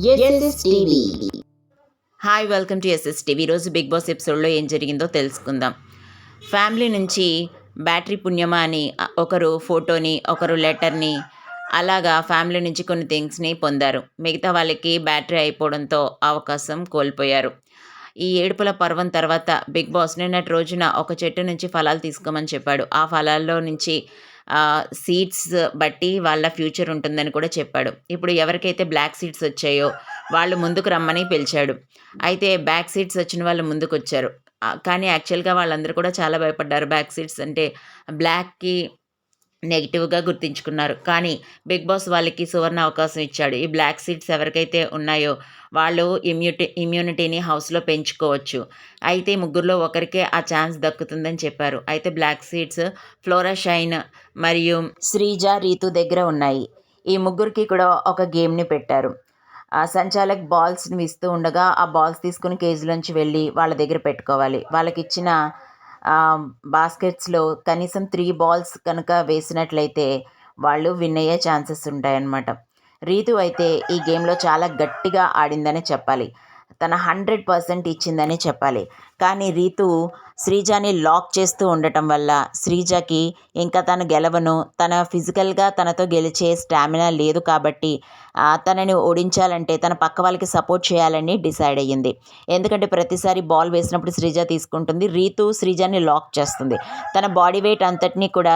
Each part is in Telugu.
SS TV. Hi, welcome to SS TV. ఈరోజు బిగ్ బాస్ ఎపిసోడ్లో ఏం జరిగిందో తెలుసుకుందాం. ఫ్యామిలీ నుంచి బ్యాటరీ పుణ్యమా అని ఒకరు ఫోటోని, ఒకరు లెటర్ని, అలాగా ఫ్యామిలీ నుంచి కొన్ని థింగ్స్ని పొందారు. మిగతా వాళ్ళకి బ్యాటరీ అయిపోవడంతో అవకాశం కోల్పోయారు. ఈ ఏడుపుల పర్వం తర్వాత బిగ్ బాస్ నిన్నటి రోజున ఒక చెట్టు నుంచి ఫలాలు తీసుకోమని చెప్పాడు. ఆ ఫలాల్లో నుంచి సీడ్స్ బట్టి వాళ్ళ ఫ్యూచర్ ఉంటుందని కూడా చెప్పాడు. ఇప్పుడు ఎవరికైతే బ్లాక్ సీడ్స్ వచ్చాయో వాళ్ళు ముందుకు రమ్మని పిలిచాడు. అయితే బ్యాక్ సీడ్స్ వచ్చిన వాళ్ళు ముందుకొచ్చారు. కానీ యాక్చువల్‌గా వాళ్ళందరూ కూడా చాలా భయపడ్డారు. బ్యాక్ సీడ్స్ అంటే బ్లాక్‌కి నెగిటివ్‌గా గుర్తించుకున్నారు. కానీ బిగ్ బాస్ వాళ్ళకి సువర్ణ అవకాశం ఇచ్చాడు. ఈ బ్లాక్ సీడ్స్ ఎవరికైతే ఉన్నాయో వాళ్ళు ఇమ్యూనిటీని హౌస్‌లో పెంచుకోవచ్చు. అయితే ముగ్గురిలో ఒకరికే ఆ ఛాన్స్ దక్కుతుందని చెప్పారు. అయితే బ్లాక్ సీడ్స్ ఫ్లోరా షైన్ మరియు శ్రీజ, రీతు దగ్గర ఉన్నాయి. ఈ ముగ్గురికి కూడా ఒక గేమ్‌ని పెట్టారు. సంచాలక్ బాల్స్‌ని ఇస్తూ ఉండగా ఆ బాల్స్ తీసుకొని కేజ్‌లోంచి వెళ్ళి వాళ్ళ దగ్గర పెట్టుకోవాలి. వాళ్ళకిచ్చిన బాస్కెట్స్‌లో కనీసం 3 బాల్స్ కనుక వేసినట్లయితే వాళ్ళు విన్ అయ్యే ఛాన్సెస్ ఉంటాయన్నమాట. రీతు అయితే ఈ గేమ్‌లో చాలా గట్టిగా ఆడిందనే చెప్పాలి. తన 100% ఇచ్చిందని చెప్పాలి. కానీ రీతు శ్రీజని లాక్ చేస్తూ ఉండటం వల్ల శ్రీజకి ఇంకా తను గెలవను, తన ఫిజికల్‌గా తనతో గెలిచే స్టామినా లేదు కాబట్టి తనని ఓడించాలంటే తన పక్క వాళ్ళకి సపోర్ట్ చేయాలని డిసైడ్ అయ్యింది. ఎందుకంటే ప్రతిసారి బాల్ వేసినప్పుడు శ్రీజ తీసుకుంటుంది. రీతు శ్రీజని లాక్ చేస్తుంది. తన బాడీ వెయిట్ అంతటిని కూడా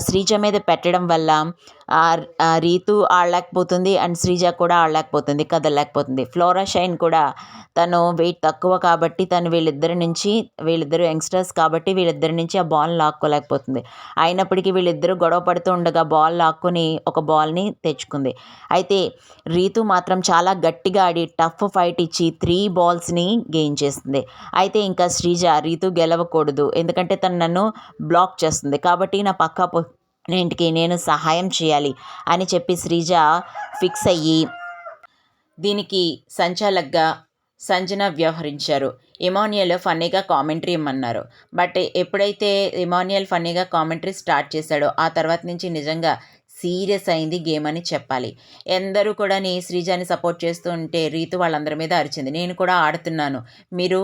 శ్రీజ మీద పెట్టడం వల్ల రీతు ఆడలేకపోతుంది అండ్ శ్రీజ కూడా ఆడలేకపోతుంది, కదలలేకపోతుంది. ఫ్లోరా షైన్ కూడా తను వెయిట్ తక్కువ కాబట్టి తను వీళ్ళిద్దరు యంగ్స్టర్స్ కాబట్టి వీళ్ళిద్దరి నుంచి ఆ బాల్ లాక్కోలేకపోతుంది. అయినప్పటికీ వీళ్ళిద్దరూ గొడవ పడుతూ ఉండగా బాల్ లాక్కొని ఒక బాల్ని తెచ్చుకుంది. అయితే రీతు మాత్రం చాలా గట్టిగా ఆడి టఫ్ ఫైట్ ఇచ్చి 3 బాల్స్ని గెయిన్ చేస్తుంది. అయితే ఇంకా శ్రీజ రీతు గెలవకూడదు, ఎందుకంటే తను నన్ను బ్లాక్ చేస్తుంది కాబట్టి నా పక్క ఇంటికి నేను సహాయం చేయాలి అని చెప్పి శ్రీజ ఫిక్స్ అయ్యి దీనికి సంచాలక్గా సంజన వ్యవహరించారు. ఇమాన్యుయల్ ఫన్నీగా కామెంటరీ ఇమ్మన్నారు. బట్ ఎప్పుడైతే ఇమాన్యుయల్ ఫన్నీగా కామెంటరీ స్టార్ట్ చేశాడో ఆ తర్వాత నుంచి నిజంగా సీరియస్ అయింది గేమ్ అని చెప్పాలి. ఎందరూ కూడా శ్రీజాని సపోర్ట్ చేస్తూ ఉంటే రీతు వాళ్ళందరి మీద అరిచింది, నేను కూడా ఆడుతున్నాను, మీరు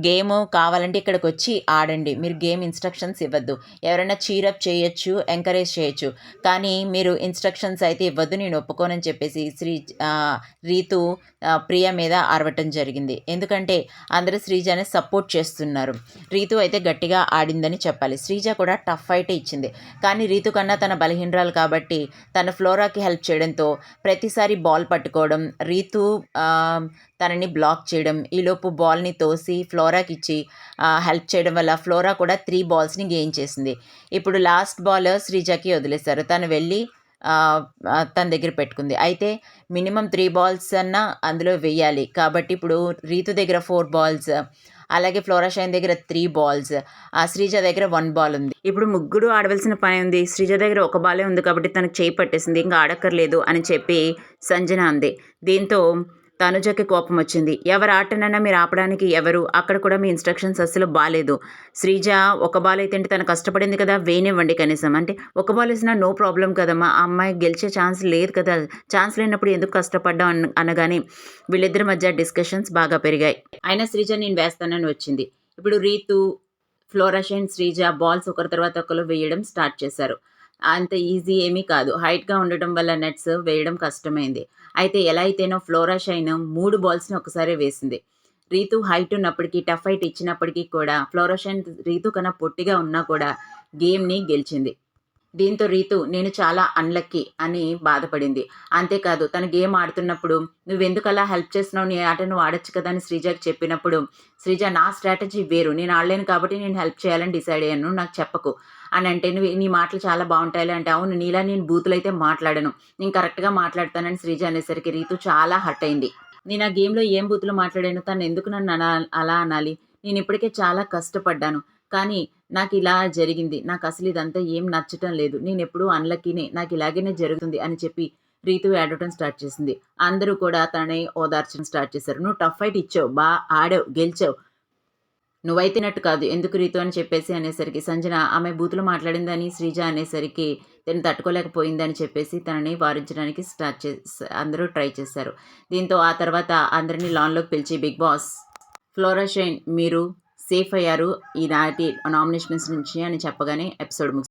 గేమ్ కావాలంటే ఇక్కడికి వచ్చి ఆడండి, మీరు గేమ్ ఇన్స్ట్రక్షన్స్ ఇవ్వద్దు, ఎవరైనా చీరప్ చేయొచ్చు, ఎంకరేజ్ చేయొచ్చు, కానీ మీరు ఇన్స్ట్రక్షన్స్ అయితే ఇవ్వద్దు, నేను ఒప్పుకోనని చెప్పేసి రీతు ప్రియ మీద అరవటం జరిగింది. ఎందుకంటే అందరూ శ్రీజాని సపోర్ట్ చేస్తున్నారు. రీతు అయితే గట్టిగా ఆడిందని చెప్పాలి. శ్రీజ కూడా టఫ్ ఫైటే ఇచ్చింది. కానీ రీతు కన్నా తన బలహీనరాలు కాబట్టి తన ఫ్లోరాకి హెల్ప్ చేయడంతో ప్రతిసారి బాల్ పట్టుకోవడం, రీతు తనని బ్లాక్ చేయడం, ఈలోపు బాల్ని తోసి ఫ్లోరాకి ఇచ్చి హెల్ప్ చేయడం వల్ల ఫ్లోరా కూడా 3 బాల్స్ని గెయిన్ చేసింది. ఇప్పుడు లాస్ట్ బాల్ శ్రీజకి వదిలేశారు. తను వెళ్ళి తన దగ్గర పెట్టుకుంది. అయితే మినిమం 3 బాల్స్ అన్నా అందులో వేయాలి కాబట్టి ఇప్పుడు రీతు దగ్గర 4 బాల్స్, అలాగే ఫ్లోరా షైన్ దగ్గర 3 బాల్స్, శ్రీజ దగ్గర 1 బాల్ ఉంది. ఇప్పుడు ముగ్గురు ఆడవలసిన పని ఉంది. శ్రీజ దగ్గర ఒక బాలే ఉంది కాబట్టి తనకు చేయి పట్టేసింది, ఇంకా ఆడక్కర్లేదు అని చెప్పి సంజన అంది. దీంతో తనుజకి కోపం వచ్చింది. ఎవరు ఆటనన్నా మీరు ఆపడానికి ఎవరు, అక్కడ కూడా మీ ఇన్స్ట్రక్షన్స్ అస్సలు బాగాలేదు. శ్రీజ ఒక బాల్ అయితే తను కష్టపడింది కదా, వేయనివ్వండి కనీసం, అంటే ఒక బాల్ వేసినా నో ప్రాబ్లం కదమ్మా, ఆ అమ్మాయి గెలిచే ఛాన్స్ లేదు కదా, ఛాన్స్ లేనప్పుడు ఎందుకు కష్టపడ్డాం అనగానే వీళ్ళిద్దరి మధ్య డిస్కషన్స్ బాగా పెరిగాయి. అయినా శ్రీజ నేను వేస్తానని వచ్చింది. ఇప్పుడు రీతు, ఫ్లోరా షైన్, శ్రీజ బాల్స్ ఒకరి తర్వాత ఒకరు వేయడం స్టార్ట్ చేశారు. అంత ఈజీ ఏమీ కాదు, హైట్గా ఉండటం వల్ల నెట్స్ వేయడం కష్టమైంది. అయితే ఎలా అయితేనో ఫ్లోరా షైన్ 3 బాల్స్ని ఒకసారి వేసింది. రీతు హైట్ ఉన్నప్పటికీ, టఫ్ హైట్ ఇచ్చినప్పటికీ కూడా ఫ్లోరా షైన్ రీతు కన్నా పొట్టిగా ఉన్నా కూడా గేమ్ని గెలిచింది. దీంతో రీతు నేను చాలా అన్లక్కీ అని బాధపడింది. అంతేకాదు తన గేమ్ ఆడుతున్నప్పుడు నువ్వెందుకు అలా హెల్ప్ చేస్తున్నావు, నీ ఆట నువ్వు ఆడొచ్చు కదా అని శ్రీజకి చెప్పినప్పుడు శ్రీజ నా స్ట్రాటజీ వేరు, నేను ఆడలేను కాబట్టి నేను హెల్ప్ చేయాలని డిసైడ్ అయ్యాను, నాకు చెప్పకు అని అంటే, నువ్వు నీ మాటలు చాలా బాగుంటాయి అంటే, అవును నీలా నేను బూతులు అయితే మాట్లాడను, నేను కరెక్ట్గా మాట్లాడతానని శ్రీజ అనేసరికి రీతు చాలా హర్ట్ అయింది. నేను ఆ గేమ్లో ఏం బూతులు మాట్లాడాను, తను ఎందుకు నన్ను అలా అనాలి, నేను ఇప్పటికే చాలా కష్టపడ్డాను, కానీ నాకు ఇలా జరిగింది, నాకు అసలు ఇదంతా ఏం నచ్చటం లేదు, నేను ఎప్పుడూ అన్లక్కీనే, నాకు ఇలాగనే జరుగుతుంది అని చెప్పి రీతు ఏడవటం స్టార్ట్ చేసింది. అందరూ కూడా తనని ఓదార్చడం స్టార్ట్ చేశారు. నువ్వు టఫ్ ఫైట్ ఇచ్చావు, ఆడావు, గెలిచావు, నువ్వైతే నట్టు కాదు ఎందుకు రీతు అని చెప్పేసి అనేసరికి సంజన ఆమె బూతులు మాట్లాడిందని శ్రీజ అనేసరికి తను తట్టుకోలేకపోయిందని చెప్పేసి తనని వారించడానికి అందరూ ట్రై చేశారు. దీంతో ఆ తర్వాత అందరినీ లాన్లోకి పిలిచి బిగ్ బాస్ ఫ్లోరా షైన్ మీరు సేఫ్ అయ్యారు ఈనాటి నామినేషన్స్ నుంచి అని చెప్పగానే ఎపిసోడ్